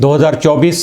2024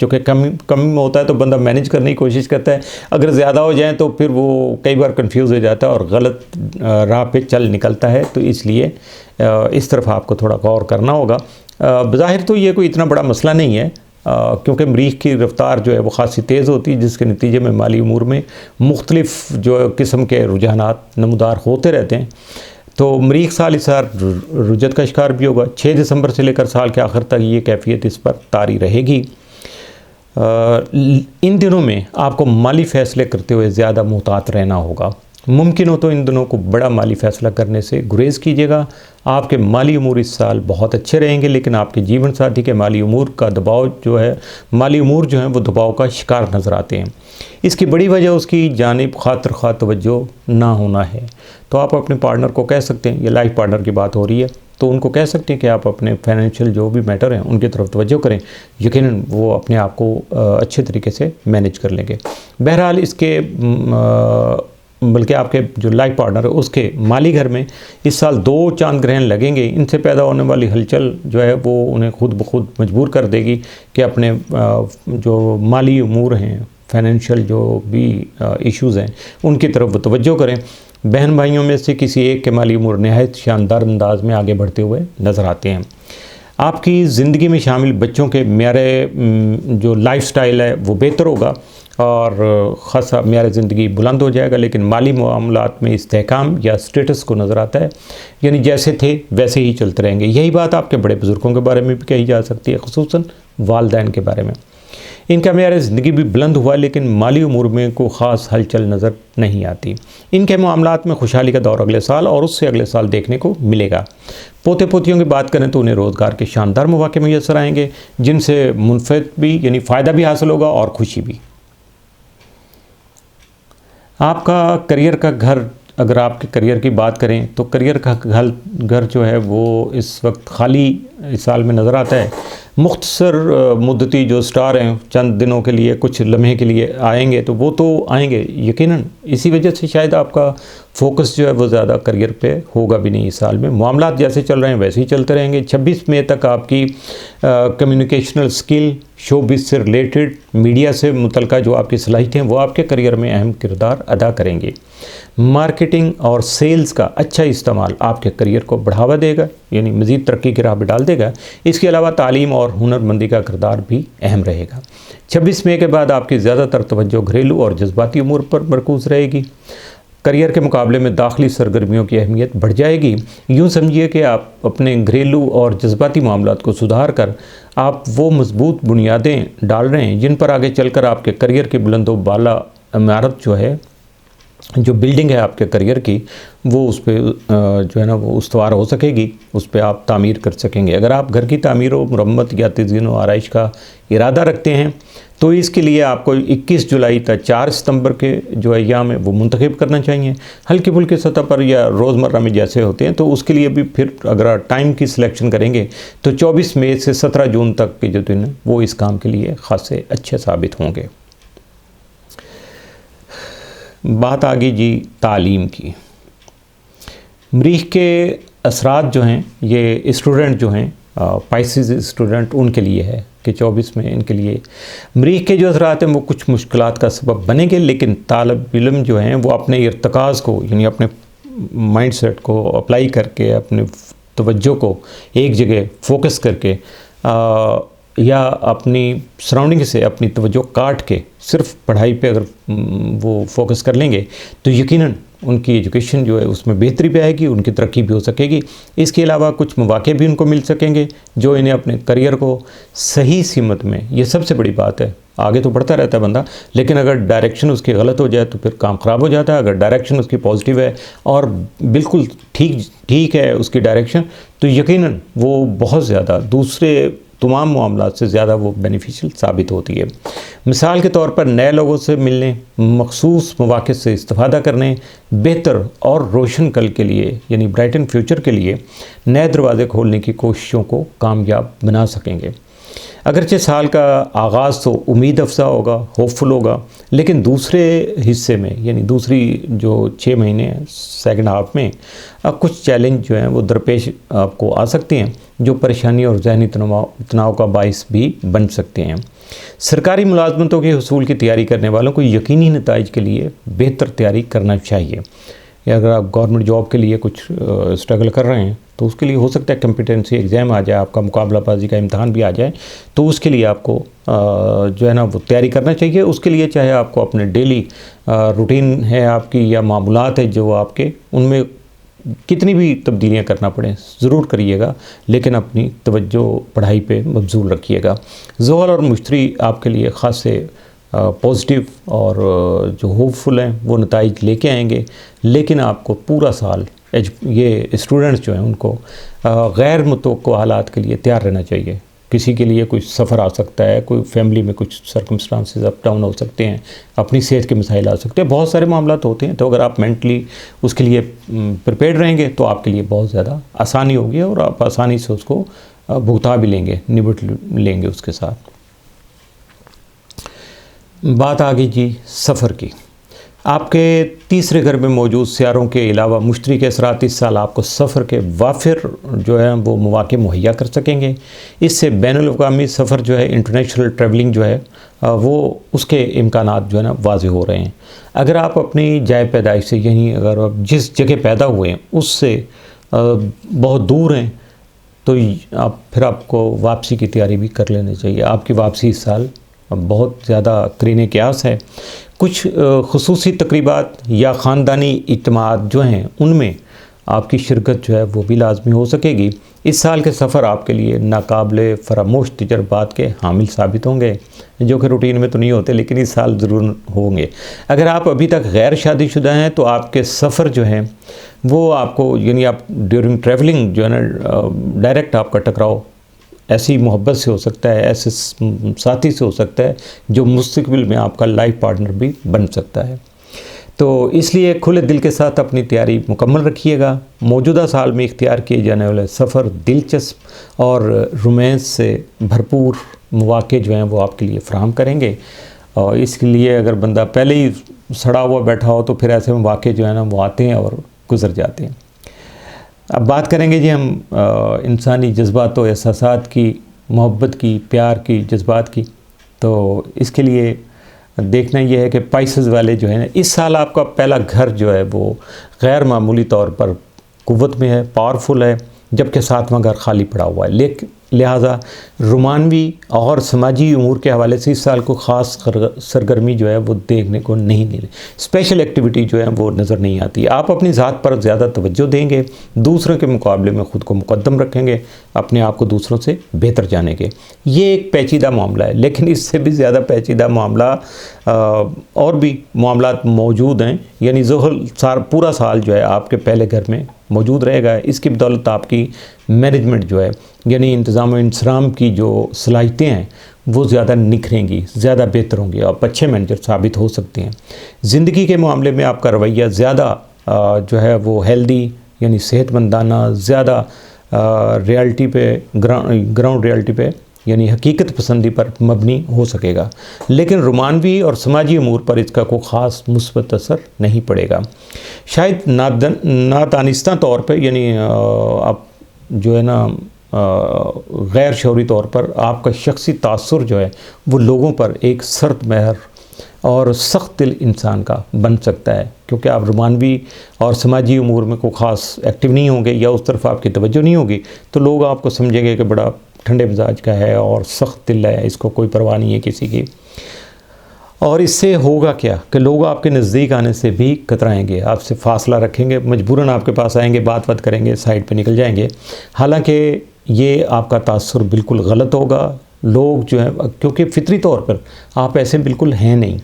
چونکہ کم ہوتا ہے تو بندہ مینیج کرنے کی کوشش کرتا ہے، اگر زیادہ ہو جائیں تو پھر وہ کئی بار کنفیوز ہو جاتا ہے اور غلط راہ پہ چل نکلتا ہے، تو اس لیے اس طرف آپ کو تھوڑا غور کرنا ہوگا۔ بظاہر تو یہ کوئی اتنا بڑا مسئلہ نہیں ہے، کیونکہ مریخ کی رفتار جو ہے وہ خاصی تیز ہوتی ہے، جس کے نتیجے میں مالی امور میں مختلف جو قسم کے رجحانات نمودار ہوتے رہتے ہیں۔ تو مریخ سال اس سال رجت کا شکار بھی ہوگا، 6 دسمبر سے لے کر سال کے آخر تک یہ کیفیت اس پر طاری رہے گی۔ ان دنوں میں آپ کو مالی فیصلے کرتے ہوئے زیادہ محتاط رہنا ہوگا، ممکن ہو تو ان دنوں کو بڑا مالی فیصلہ کرنے سے گریز کیجیے گا۔ آپ کے مالی امور اس سال بہت اچھے رہیں گے، لیکن آپ کے جیون ساتھی کے مالی امور کا دباؤ مالی امور جو ہیں وہ دباؤ کا شکار نظر آتے ہیں۔ اس کی بڑی وجہ اس کی جانب خاطر خواہ توجہ نہ ہونا ہے۔ تو آپ اپنے پارٹنر کو کہہ سکتے ہیں، یہ لائف پارٹنر کی بات ہو رہی ہے، تو ان کو کہہ سکتے ہیں کہ آپ اپنے فائنینشیل جو بھی میٹر ہیں ان کی طرف توجہ کریں، یقیناً وہ اپنے آپ کو اچھے طریقے سے مینیج کر لیں گے۔ بہرحال اس کے بلکہ آپ کے جو لائف پارٹنر ہے اس کے مالی گھر میں اس سال 2 چاند گرہن لگیں گے، ان سے پیدا ہونے والی ہلچل جو ہے وہ انہیں خود بخود مجبور کر دے گی کہ اپنے جو مالی امور ہیں، فائنینشیل جو بھی ایشوز ہیں ان کی طرف وہ توجہ کریں۔ بہن بھائیوں میں سے کسی ایک کے مالی امور نہایت شاندار انداز میں آگے بڑھتے ہوئے نظر آتے ہیں۔ آپ کی زندگی میں شامل بچوں کے معیار جو لائف سٹائل ہے وہ بہتر ہوگا اور خاصا معیار زندگی بلند ہو جائے گا، لیکن مالی معاملات میں استحکام یا سٹیٹس کو نظر آتا ہے، یعنی جیسے تھے ویسے ہی چلتے رہیں گے۔ یہی بات آپ کے بڑے بزرگوں کے بارے میں بھی کہی جا سکتی ہے، خصوصاً والدین کے بارے میں۔ ان کا معیار زندگی بھی بلند ہوا، لیکن مالی امور میں کوئی خاص ہلچل نظر نہیں آتی۔ ان کے معاملات میں خوشحالی کا دور اگلے سال اور اس سے اگلے سال دیکھنے کو ملے گا۔ پوتے پوتیوں کی بات کریں تو انہیں روزگار کے شاندار مواقع میسر آئیں گے، جن سے منفعت بھی یعنی فائدہ بھی حاصل ہوگا اور خوشی بھی۔ آپ کا کریئر کا گھر، اگر آپ کے کریئر کی بات کریں تو کریئر کا گھر جو ہے وہ اس وقت خالی اس سال میں نظر آتا ہے۔ مختصر مدتی جو سٹار ہیں چند دنوں کے لیے، کچھ لمحے کے لیے آئیں گے، تو وہ تو آئیں گے یقیناً، اسی وجہ سے شاید آپ کا فوکس جو ہے وہ زیادہ کریئر پہ ہوگا بھی نہیں اس سال میں۔ معاملات جیسے چل رہے ہیں ویسے ہی چلتے رہیں گے۔ 26 مئی تک آپ کی کمیونیکیشنل سکل، شو بز سے ریلیٹڈ، میڈیا سے متعلقہ جو آپ کی صلاحیتیں ہیں وہ آپ کے کریئر میں اہم کردار ادا کریں گے۔ مارکیٹنگ اور سیلز کا اچھا استعمال آپ کے کریئر کو بڑھاوا دے گا، یعنی مزید ترقی کی راہ پہ ڈال دے گا۔ اس کے علاوہ تعلیم اور ہنر مندی کا کردار بھی اہم رہے گا۔ 26 مئی کے بعد آپ کی زیادہ تر توجہ گھریلو اور جذباتی امور پر مرکوز رہے گی۔ کریئر کے مقابلے میں داخلی سرگرمیوں کی اہمیت بڑھ جائے گی۔ یوں سمجھیے کہ آپ اپنے گھریلو اور جذباتی معاملات کو سدھار کر آپ وہ مضبوط بنیادیں ڈال رہے ہیں جن پر آگے چل کر آپ کے کریئر کی بلند و بالا عمارت جو بلڈنگ ہے آپ کے کریئر کی، وہ اس پہ جو ہے نا وہ استوار ہو سکے گی، اس پہ آپ تعمیر کر سکیں گے۔ اگر آپ گھر کی تعمیر و مرمت یا تزئین و آرائش کا ارادہ رکھتے ہیں تو اس کے لیے آپ کو 21 جولائی تا 4 ستمبر کے جو ایام ہیں وہ منتخب کرنا چاہیے۔ ہلکی پھلکی سطح پر یا روزمرہ میں جیسے ہوتے ہیں تو اس کے لیے بھی پھر اگر آپ ٹائم کی سلیکشن کریں گے تو 24 مئی سے 17 جون تک کے جو دن ہیں وہ اس کام کے لیے خاصے اچھے ثابت ہوں گے۔ بات آگئی جی تعلیم کی۔ مریخ کے اثرات جو ہیں یہ اسٹوڈنٹ جو ہیں پائسز اسٹوڈنٹ ان کے لیے ہے کہ 24 میں ان کے لیے مریخ کے جو اثرات ہیں وہ کچھ مشکلات کا سبب بنیں گے، لیکن طالب علم جو ہیں وہ اپنے ارتکاز کو یعنی اپنے مائنڈ سیٹ کو اپلائی کر کے اپنے توجہ کو ایک جگہ فوکس کر کے یا اپنی سراؤنڈنگ سے اپنی توجہ کاٹ کے صرف پڑھائی پہ اگر وہ فوکس کر لیں گے تو یقیناً ان کی ایجوکیشن جو ہے اس میں بہتری بھی آئے گی، ان کی ترقی بھی ہو سکے گی۔ اس کے علاوہ کچھ مواقع بھی ان کو مل سکیں گے جو انہیں اپنے کریئر کو صحیح سمت میں، یہ سب سے بڑی بات ہے، آگے تو بڑھتا رہتا ہے بندہ، لیکن اگر ڈائریکشن اس کی غلط ہو جائے تو پھر کام خراب ہو جاتا ہے۔ اگر ڈائریکشن اس کی پازیٹیو ہے اور بالکل ٹھیک ہے اس کی ڈائریکشن، تو یقیناً وہ بہت زیادہ دوسرے تمام معاملات سے زیادہ وہ بینیفیشل ثابت ہوتی ہے۔ مثال کے طور پر نئے لوگوں سے ملنے، مخصوص مواقع سے استفادہ کرنے، بہتر اور روشن کل کے لیے یعنی برائٹن فیوچر کے لیے نئے دروازے کھولنے کی کوششوں کو کامیاب بنا سکیں گے۔ اگرچہ سال کا آغاز تو امید افزا ہوگا، ہوپ فل ہوگا، لیکن دوسرے حصے میں یعنی دوسری جو 6 مہینے ہیں سیکنڈ ہاف میں کچھ چیلنج جو ہیں وہ درپیش آپ کو آ سکتے ہیں، جو پریشانی اور ذہنی تناؤ کا باعث بھی بن سکتے ہیں۔ سرکاری ملازمتوں کے حصول کی تیاری کرنے والوں کو یقینی نتائج کے لیے بہتر تیاری کرنا چاہیے۔ یا اگر آپ گورنمنٹ جاب کے لیے کچھ اسٹرگل کر رہے ہیں تو اس کے لیے ہو سکتا ہے کمپیٹنسی ایگزام آ جائے، آپ کا مقابلہ بازی کا امتحان بھی آ جائے، تو اس کے لیے آپ کو جو ہے نا وہ تیاری کرنا چاہیے۔ اس کے لیے چاہے آپ کو اپنے ڈیلی روٹین ہے آپ کی یا معمولات ہے جو آپ کے، ان میں کتنی بھی تبدیلیاں کرنا پڑیں ضرور کریے گا، لیکن اپنی توجہ پڑھائی پہ مبذول رکھیے گا۔ زحل اور مشتری آپ کے لیے خاصے پازیٹیو اور جو ہوپ فل ہیں وہ نتائج لے کے آئیں گے، لیکن آپ کو پورا سال یہ اسٹوڈنٹس جو ہیں ان کو غیر متوقع حالات کے لیے تیار رہنا چاہیے۔ کسی کے لیے کوئی سفر آ سکتا ہے، کوئی فیملی میں کچھ سرکمسٹانسز اپ ڈاؤن ہو سکتے ہیں، اپنی صحت کے مسائل آ سکتے ہیں، بہت سارے معاملات ہوتے ہیں۔ تو اگر آپ مینٹلی اس کے لیے پریپیئرڈ رہیں گے تو آپ کے لیے بہت زیادہ آسانی ہوگی اور آپ آسانی سے اس کو بھگتا بھی لیں گے، نبٹ لیں گے اس کے ساتھ۔ بات آ گئی جی سفر کی۔ آپ کے تیسرے گھر میں موجود سیاروں کے علاوہ مشتری کے اثرات اس سال آپ کو سفر کے وافر جو ہے وہ مواقع مہیا کر سکیں گے۔ اس سے بین الاقوامی سفر جو ہے، انٹرنیشنل ٹریولنگ جو ہے وہ اس کے امکانات جو ہے نا واضح ہو رہے ہیں۔ اگر آپ اپنی جائے پیدائش سے یعنی اگر آپ جس جگہ پیدا ہوئے ہیں اس سے بہت دور ہیں تو آپ کو واپسی کی تیاری بھی کر لینی چاہیے۔ آپ کی واپسی اس سال بہت زیادہ قرین قیاس ہے۔ کچھ خصوصی تقریبات یا خاندانی اجتماعات جو ہیں ان میں آپ کی شرکت جو ہے وہ بھی لازمی ہو سکے گی۔ اس سال کے سفر آپ کے لیے ناقابل فراموش تجربات کے حامل ثابت ہوں گے، جو کہ روٹین میں تو نہیں ہوتے لیکن اس سال ضرور ہوں گے۔ اگر آپ ابھی تک غیر شادی شدہ ہیں تو آپ کے سفر جو ہیں وہ آپ کو یعنی آپ ڈیورنگ ٹریولنگ جو ہے نا ڈائریکٹ آپ کا ٹکراؤ ایسی محبت سے ہو سکتا ہے، ایسے ساتھی سے ہو سکتا ہے جو مستقبل میں آپ کا لائف پارٹنر بھی بن سکتا ہے۔ تو اس لیے کھلے دل کے ساتھ اپنی تیاری مکمل رکھیے گا۔ موجودہ سال میں اختیار کیے جانے والے سفر دلچسپ اور رومانس سے بھرپور مواقع جو ہیں وہ آپ کے لیے فراہم کریں گے، اور اس کے لیے اگر بندہ پہلے ہی سڑا ہوا بیٹھا ہو تو پھر ایسے مواقع جو ہیں نا وہ آتے ہیں اور گزر جاتے ہیں۔ اب بات کریں گے جی ہم انسانی جذبات و احساسات کی، محبت کی، پیار کی، جذبات کی۔ تو اس کے لیے دیکھنا یہ ہے کہ پائسز والے جو ہیں اس سال آپ کا پہلا گھر جو ہے وہ غیر معمولی طور پر قوت میں ہے، پاورفل ہے، جبکہ 7واں گھر خالی پڑا ہوا ہے۔ لہٰذا رومانوی اور سماجی امور کے حوالے سے اس سال کو خاص سرگرمی جو ہے وہ دیکھنے کو نہیں ملے، اسپیشل ایکٹیویٹی جو ہے وہ نظر نہیں آتی۔ آپ اپنی ذات پر زیادہ توجہ دیں گے، دوسروں کے مقابلے میں خود کو مقدم رکھیں گے، اپنے آپ کو دوسروں سے بہتر جانیں گے۔ یہ ایک پیچیدہ معاملہ ہے، لیکن اس سے بھی زیادہ پیچیدہ معاملہ اور بھی معاملات موجود ہیں۔ یعنی زحل پورا سال جو ہے آپ کے پہلے گھر میں موجود رہے گا۔ اس کی بدولت آپ کی مینجمنٹ جو ہے یعنی انتظام و انصرام کی جو صلاحیتیں ہیں وہ زیادہ نکھریں گی، زیادہ بہتر ہوں گی، آپ اچھے مینیجر ثابت ہو سکتے ہیں۔ زندگی کے معاملے میں آپ کا رویہ زیادہ جو ہے وہ ہیلدی یعنی صحت مندانہ، زیادہ ریالٹی پہ گراؤنڈ ریالٹی پہ یعنی حقیقت پسندی پر مبنی ہو سکے گا، لیکن رومانوی اور سماجی امور پر اس کا کوئی خاص مثبت اثر نہیں پڑے گا۔ شاید نادانستہ طور پہ یعنی آپ جو ہے نا غیر شعوری طور پر آپ کا شخصی تاثر جو ہے وہ لوگوں پر ایک سرد مہر اور سخت دل انسان کا بن سکتا ہے، کیونکہ آپ رومانوی اور سماجی امور میں کوئی خاص ایکٹیو نہیں ہوں گے یا اس طرف آپ کی توجہ نہیں ہوگی تو لوگ آپ کو سمجھیں گے کہ بڑا ٹھنڈے مزاج کا ہے اور سخت دل ہے، اس کو کوئی پرواہ نہیں ہے کسی کی۔ اور اس سے ہوگا کیا کہ لوگ آپ کے نزدیک آنے سے بھی کترائیں گے، آپ سے فاصلہ رکھیں گے، مجبوراً آپ کے پاس آئیں گے، بات کریں گے، سائڈ پہ نکل جائیں گے۔ حالانکہ یہ آپ کا تاثر بالکل غلط ہوگا۔ لوگ جو ہے کیونکہ فطری طور پر آپ ایسے بالکل ہیں نہیں،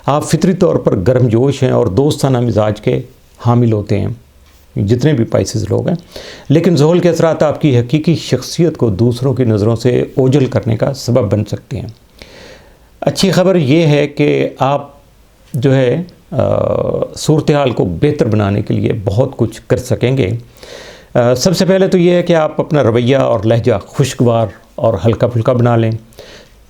آپ فطری طور پر گرم جوش ہیں اور دوستانہ مزاج کے حامل ہوتے ہیں جتنے بھی پائسز لوگ ہیں، لیکن زحل کے اثرات آپ کی حقیقی شخصیت کو دوسروں کی نظروں سے اوجھل کرنے کا سبب بن سکتے ہیں۔ اچھی خبر یہ ہے کہ آپ جو ہے صورتحال کو بہتر بنانے کے لیے بہت کچھ کر سکیں گے۔ سب سے پہلے تو یہ ہے کہ آپ اپنا رویہ اور لہجہ خوشگوار اور ہلکا پھلکا بنا لیں۔